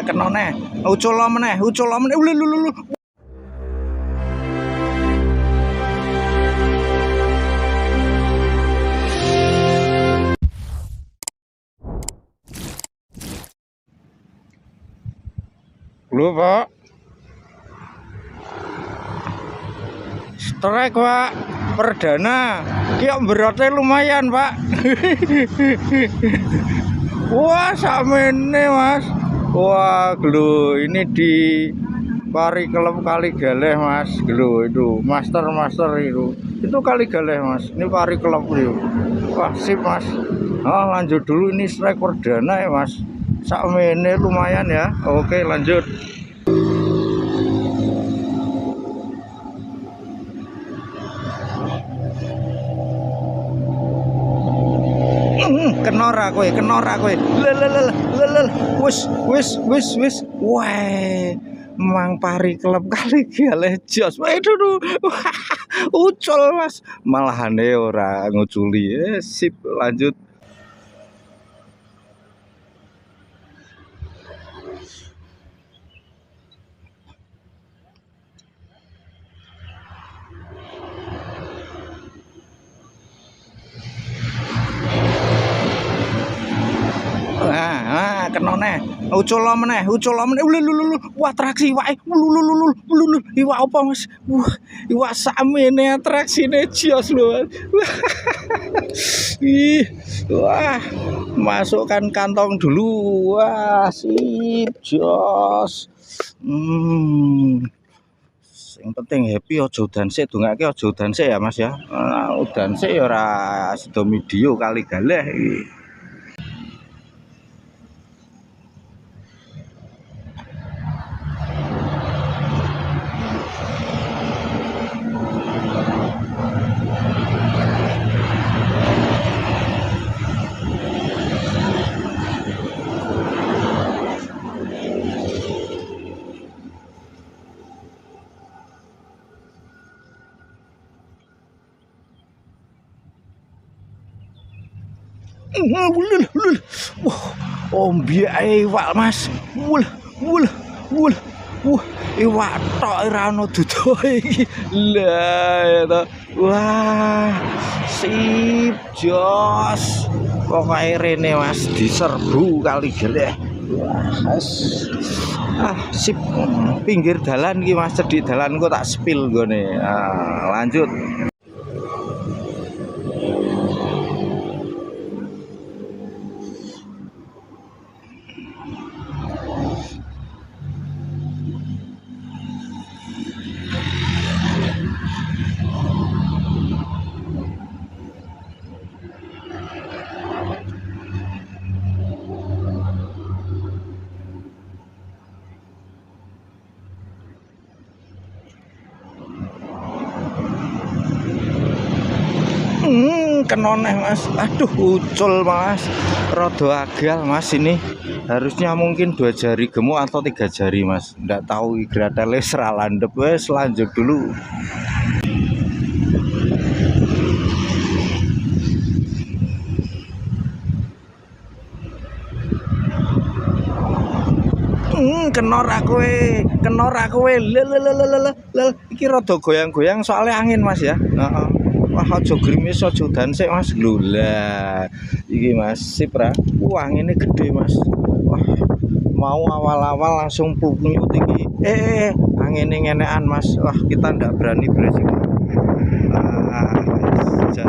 kena neh. Ucul meneh. Lho. Lho, Pak. Strike, Pak. Perdana. Ki beratnya lumayan, Pak. Wah, sakmene, Mas. Wah, gelo, ini di Pari Kelep Kaligaleh, Mas. Gelo itu, master itu. Itu Kaligaleh, Mas. Ini Pari Kelep itu. Wah, sip, Mas. Oh, lanjut dulu ini strike perdana ya, Mas. Sakmene lumayan ya. Oke, lanjut. Kenora kowe. Lel. Wis. Wah. Mang Pari Kelep Kaligaleh jos. Waduh. Ucul, Mas. Malahane ora nguculi. Sip, lanjut. Kena neh. Ucul meneh. Lho. Wah, atraksi wae. Lho. Iwak apa, Mas? Wah, iwak sakmene atraksine jos lho. Wah, masukkan kantong dulu. Wah, sip, jos. Yang penting happy, aja udan sik, dongake aja udan sik ya, Mas ya. Udan sik ya ora sida video Kaligaleh iki. Wah, biae iwak, Mas. Wul. Wah, iwak tok ora ono dudohe iki. Lah ya to. Wah, sip, jos. Pokoke rene, Mas, diserbu Kaligaleh. Wah, sip. Pinggir dalan iki, Mas, cedhik dalan kok tak spill gone. Lanjut. Kena neh, Mas. Aduh, ucul, Mas. Rada agal, Mas, ini. Harusnya mungkin 2 jari gemuk atau 3 jari, Mas. Nggak tahu gratele sera landep. Wes, lanjut dulu. Kenora kowe. Lel. Iki rada goyang-goyang soalnya angin, Mas ya. Heeh. Wah, aja grimis, aja udan sik, Mas. Lho lah. Iki, Mas, sip ra. Angine gede, Mas. Wah, mau awal-awal langsung punyut iki. Angine ngenekan, Mas. Wah, kita ndak berani beresiko. Sip,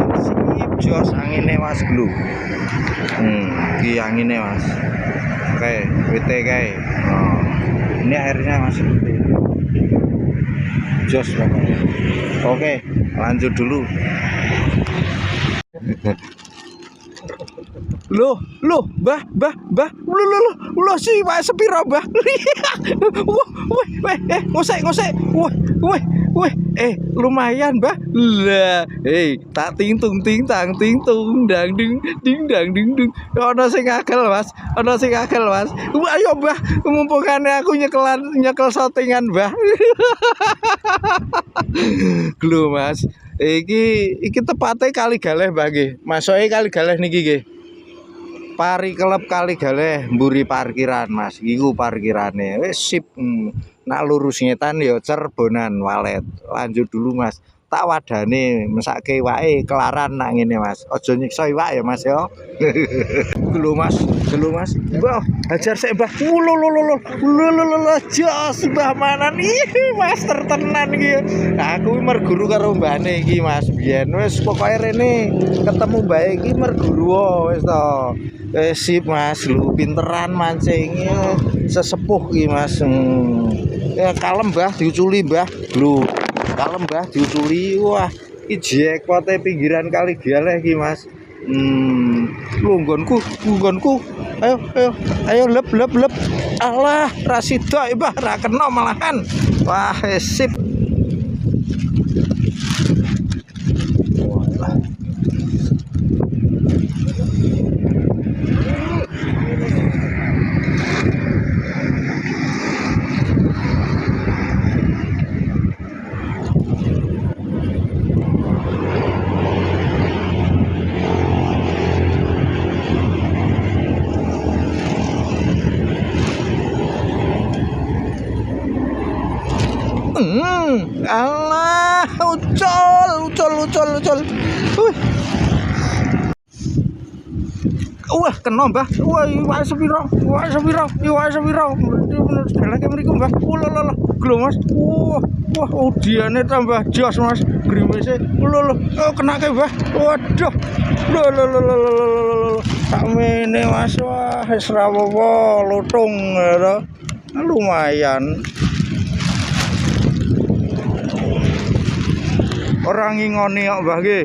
jos angine, Mas. Lho. Iki angine, Mas. Oke, WT kae. Ini airnya masih gede. Jos pokoknya. Oke, lanjut dulu. Loh, Mbah. Loh sih, Pak sepiro, Mbah. Ngosek. Weh, lumayan, Mbah. Lah, tak ting tung dang ding. Ono sing akal, Mas. Ayo, Mbah, mumpungane aku nyekel settingan, Mbah. Lho, Mas. Iki tepate Kaligaleh, Mbah nggih. Masuke Kaligaleh niki nggih. Pari kelep kali galeh mburi parkiran Mas. Iku parkirane. Wis sip. Nak lurus ngetan ya Cerbonan Walet. Lanjut dulu Mas. Tak wadane mesake wae kelaran nak ngene Mas. Aja nyiksa iwak ya Mas ya. Gelo Mas, Mbah, hajar sik Mbah. Jos Mbah Manan iki master tenan iki. Aku merguru karo mbahne iki Mas. Biyen wis pokoke rene ketemu mbah iki merguru wis to. Sip Mas, lu pinteran mancing sesepuh iki Mas. Ya kalem Mbah diuculi Mbah. Lho, kalem Mbah diuculi. Wah, iki jackpote pinggiran kali galeh iki Mas. Nggonku. Ayo lep. Alah, ra sida Mbah, ra kena malahan. Wah, sip. Walah. Alah, ucul. Wah, kena Mbah. Wah, iwak sepiro. Lagi mriku Mbah. Lho. Gelo Mas. Wah, udiane tambah jos Mas. Grimise. Lho. Oh, kenake Mbah. Waduh. Lho. Sakmene Mas. Wah, wis ra apa-apa, lutung lho. Lumayan. Orang ngingoni kok Mbah nggih.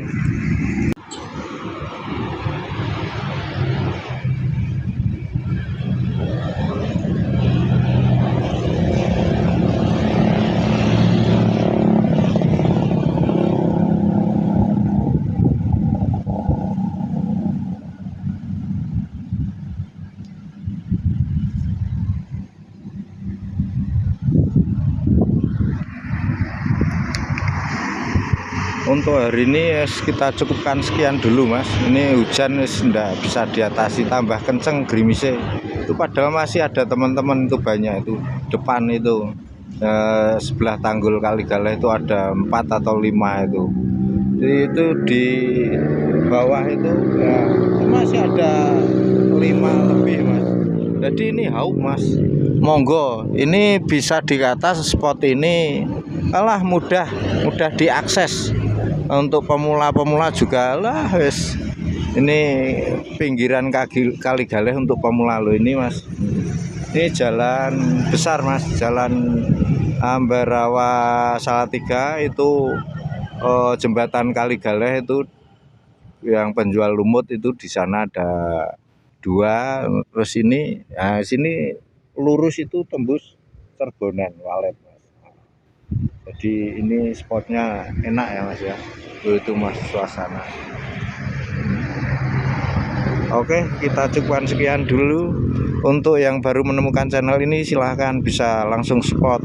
Untuk hari ini kita cukupkan sekian dulu Mas. Ini hujan ndak bisa diatasi, tambah kenceng gerimisnya. Itu padahal masih ada teman-teman itu banyak itu depan itu sebelah tanggul kali galeh itu ada 4 atau 5 itu. Itu di bawah itu ya, masih ada 5 lebih Mas. Jadi ini hauk Mas. Monggo, ini bisa dikata spot ini mudah diakses. Untuk pemula juga lah wes. Ini pinggiran kali galeh untuk pemula lo ini Mas. Ini jalan besar Mas, jalan Ambarawa Salatiga itu jembatan kali galeh itu yang penjual lumut itu di sana ada 2. Terus ini, sini lurus itu tembus Cerbonan Walet Mas. Jadi ini spotnya enak ya Mas ya. Itu Mas suasana. Oke, kita cukupkan sekian dulu. Untuk yang baru menemukan channel ini silahkan bisa langsung support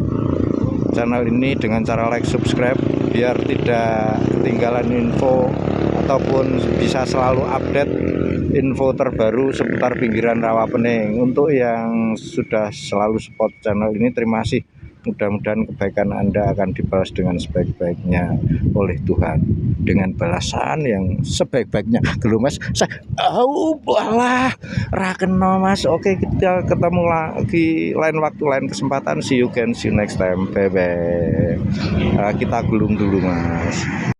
channel ini dengan cara like, subscribe biar tidak ketinggalan info ataupun bisa selalu update info terbaru seputar pinggiran Rawapening. Untuk yang sudah selalu support channel ini terima kasih. Mudah-mudahan kebaikan Anda akan dibalas dengan sebaik-baiknya oleh Tuhan, dengan balasan yang sebaik-baiknya. Gelo Mas, balah ra kena Mas. Oke, kita ketemu lagi lain waktu, lain kesempatan. See you next time. Bye bye. Kita gulung dulu Mas.